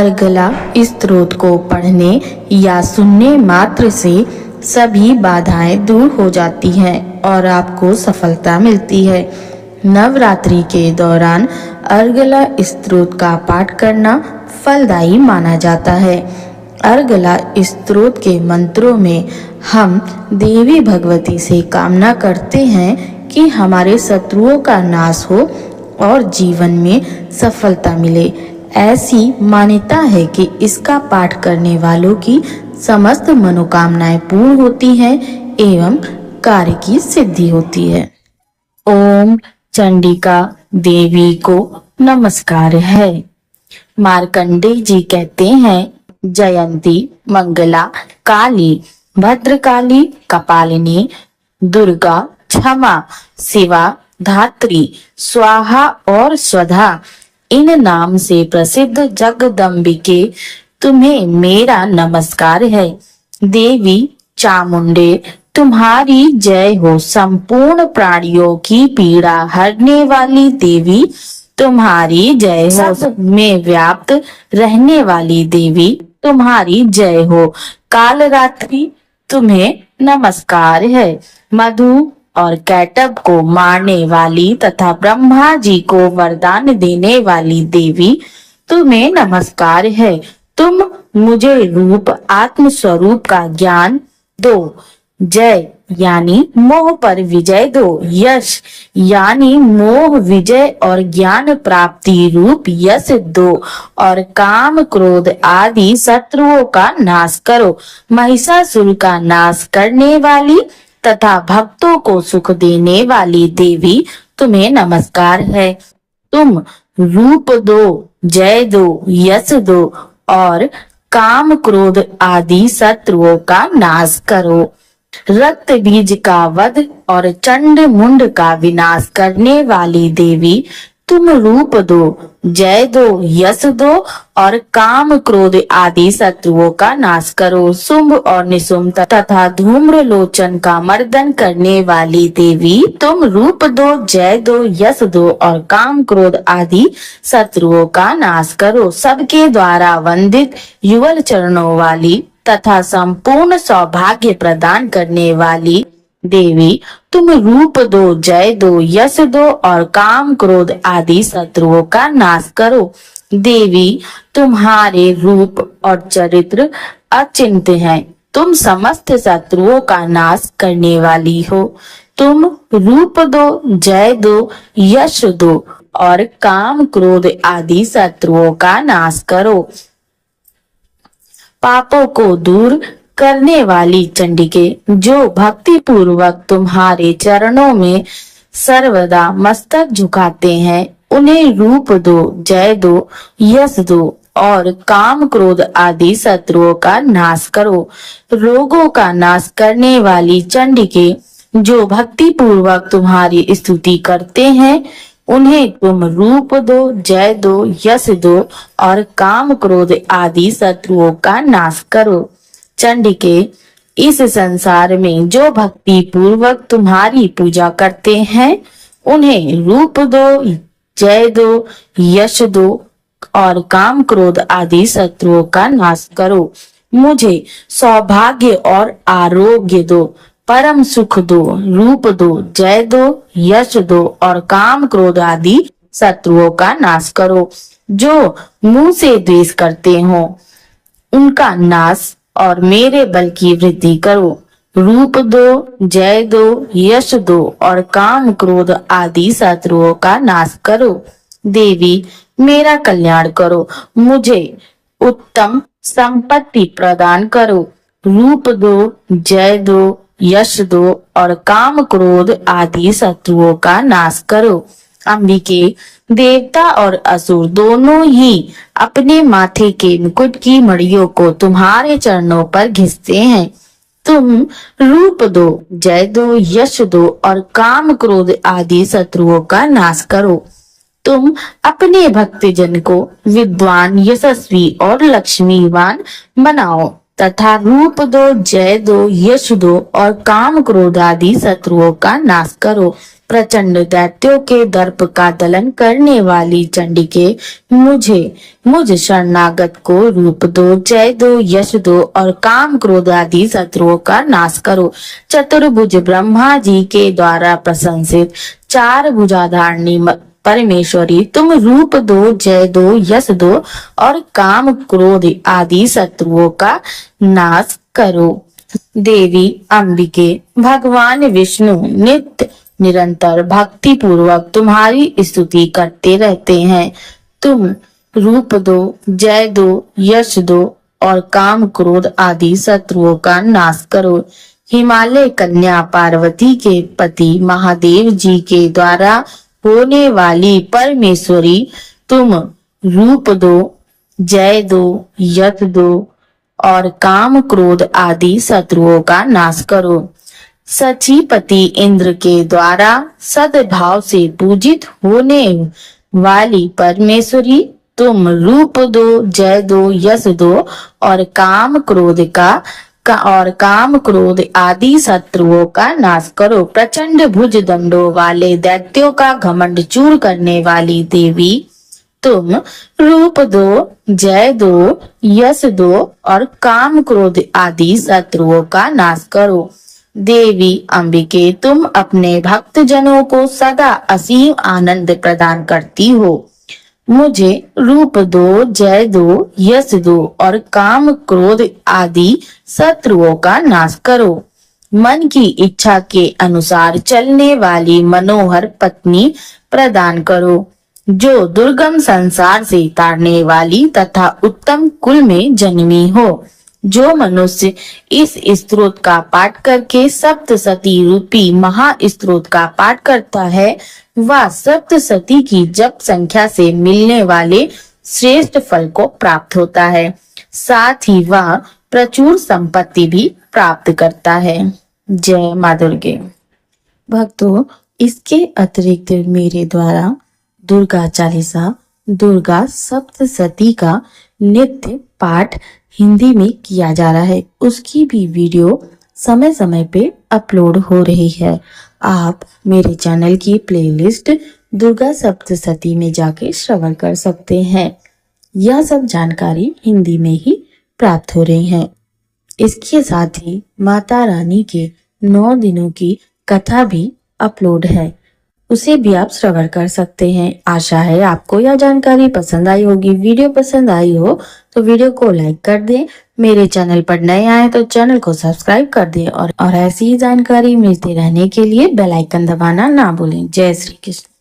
अर्गला स्तोत्र को पढ़ने या सुनने मात्र से सभी बाधाएं दूर हो जाती हैं और आपको सफलता मिलती है। नवरात्रि के दौरान अर्गला स्तोत्र का पाठ करना फलदायी माना जाता है। अर्गला स्तोत्र के मंत्रों में हम देवी भगवती से कामना करते हैं कि हमारे शत्रुओं का नाश हो और जीवन में सफलता मिले। ऐसी मान्यता है कि इसका पाठ करने वालों की समस्त मनोकामनाएं पूर्ण होती हैं एवं कार्य की सिद्धि होती है। ओम चंडिका देवी को नमस्कार है। मार्कंडेय जी कहते हैं, जयंती, मंगला, काली, भद्रकाली, कपालिनी, दुर्गा, क्षमा, शिवा, धात्री, स्वाहा और स्वधा, इन नाम से प्रसिद्ध जगदम्बिके तुम्हें मेरा नमस्कार है। देवी चामुंडे तुम्हारी जय हो। संपूर्ण प्राणियों की पीड़ा हरने वाली देवी तुम्हारी जय हो। सब में व्याप्त रहने वाली देवी तुम्हारी जय हो। कालरात्रि तुम्हें नमस्कार है। मधु और कैटब को मारने वाली तथा ब्रह्मा जी को वरदान देने वाली देवी तुम्हें नमस्कार है। तुम मुझे रूप आत्म स्वरूप का ज्ञान दो। जय यानी मोह पर विजय दो। यश यानी मोह विजय और ज्ञान प्राप्ति रूप यश दो। और काम क्रोध आदि शत्रुओं का नाश करो। महिषासुर का नाश करने वाली तथा भक्तों को सुख देने वाली देवी तुम्हें नमस्कार है। तुम रूप दो, जय दो, यश दो और काम क्रोध आदि शत्रुओं का नाश करो। रक्त बीज का वध और चंड मुंड का विनाश करने वाली देवी तुम रूप दो, जय दो, यश दो और काम क्रोध आदि शत्रुओं का नाश करो। शुंभ और निशुंभ तथा धूम्र लोचन का मर्दन करने वाली देवी तुम रूप दो, जय दो, यश दो और काम क्रोध आदि शत्रुओं का नाश करो। सबके द्वारा वंदित युगल चरणों वाली तथा संपूर्ण सौभाग्य प्रदान करने वाली देवी तुम रूप दो, जय दो, यश दो और काम क्रोध आदि शत्रुओं का नाश करो। देवी तुम्हारे रूप और चरित्र अचिंत्य हैं। तुम समस्त शत्रुओं का नाश करने वाली हो। तुम रूप दो, जय दो, यश दो और काम क्रोध आदि शत्रुओं का नाश करो। पापों को दूर करने वाली चंडिके, जो भक्ति पूर्वक तुम्हारे चरणों में सर्वदा मस्तक झुकाते हैं, उन्हें रूप दो, जय दो, यश दो और काम क्रोध आदि शत्रुओं का नाश करो। रोगों का नाश करने वाली चंडिके, जो भक्ति पूर्वक तुम्हारी स्तुति करते हैं, उन्हें तुम रूप दो, जय दो, यश दो और काम क्रोध आदि शत्रुओं का नाश करो। चंडिके, इस संसार में जो भक्ति पूर्वक तुम्हारी पूजा करते हैं, उन्हें रूप दो, जय दो, यश दो और काम क्रोध आदि शत्रुओं का नाश करो। मुझे सौभाग्य और आरोग्य दो, परम सुख दो, रूप दो, जय दो, यश दो और काम क्रोध आदि शत्रुओं का नाश करो। जो मुंह से द्वेष करते हो, उनका नाश और मेरे बल की वृद्धि करो। रूप दो, जय दो, यश दो और काम क्रोध आदि शत्रुओं का नाश करो। देवी, मेरा कल्याण करो। मुझे उत्तम संपत्ति प्रदान करो। रूप दो, जय दो, यश दो और काम क्रोध आदि शत्रुओं का नाश करो। अंबिके, देवता और असुर दोनों ही अपने माथे के मुकुट की मड़ियों को तुम्हारे चरणों पर घिसते हैं। तुम रूप दो, जय दो, यश दो और काम क्रोध आदि शत्रुओं का नाश करो। तुम अपने भक्तजन को विद्वान, यशस्वी और लक्ष्मीवान बनाओ तथा रूप दो, जय दो, यश दो और काम क्रोध आदि शत्रुओं का नाश करो। प्रचंड दैत्यों के दर्प का दलन करने वाली चंडिके, मुझ शरणागत को रूप दो, जय दो, यश दो और काम क्रोध आदि शत्रुओं का नाश करो। चतुर्भुज ब्रह्मा जी के द्वारा प्रशंसित चार भुजाधारणी परमेश्वरी, तुम रूप दो, जय दो, यश दो और काम क्रोध आदि शत्रुओं का नाश करो। देवी अंबिके, भगवान विष्णु नित्य निरंतर भक्ति पूर्वक तुम्हारी स्तुति करते रहते हैं। तुम रूप दो, जय दो, यश दो और काम क्रोध आदि शत्रुओं का नाश करो। हिमालय कन्या पार्वती के पति महादेव जी के द्वारा होने वाली परमेश्वरी, तुम रूप दो, जय दो, यश दो और काम क्रोध आदि शत्रुओं का नाश करो। सचीपति इंद्र के द्वारा सद्भाव से पूजित होने वाली परमेश्वरी, तुम रूप दो, जय दो, यश दो और काम क्रोध आदि शत्रुओं का नाश करो। प्रचंड भुज दंडों वाले दैत्यों का घमंड चूर करने वाली देवी, तुम रूप दो, जय दो, यश दो और काम क्रोध आदि शत्रुओं का नाश करो। देवी अंबिके, तुम अपने भक्त जनों को सदा असीम आनंद प्रदान करती हो। मुझे रूप दो, जय दो, यश दो और काम क्रोध आदि शत्रुओं का नाश करो। मन की इच्छा के अनुसार चलने वाली मनोहर पत्नी प्रदान करो, जो दुर्गम संसार से तारने वाली तथा उत्तम कुल में जन्मी हो। जो मनुष्य इस स्तोत्र का पाठ करके सप्तशती रूपी महास्तोत्र का पाठ करता है, वह सप्तशती की जप संख्या से मिलने वाले श्रेष्ठ फल को प्राप्त होता है। साथ ही वह प्रचुर संपत्ति भी प्राप्त करता है। जय मां दुर्गे। भक्तों, इसके अतिरिक्त मेरे द्वारा दुर्गा चालीसा, दुर्गा सप्तशती का नित्य पाठ हिंदी में किया जा रहा है। उसकी भी वीडियो समय समय पे अपलोड हो रही है। आप मेरे चैनल की प्लेलिस्ट दुर्गा सप्तशती में जाके श्रवण कर सकते हैं। यह सब जानकारी हिंदी में ही प्राप्त हो रही है। इसके साथ ही माता रानी के 9 दिनों की कथा भी अपलोड है, उसे भी आप श्रवण कर सकते हैं। आशा है आपको यह जानकारी पसंद आई होगी। वीडियो पसंद आई हो तो वीडियो को लाइक कर दें। मेरे चैनल पर नए आए तो चैनल को सब्सक्राइब कर दें और ऐसी ही जानकारी मिलती रहने के लिए बेल आइकन दबाना ना भूलें। जय श्री कृष्ण।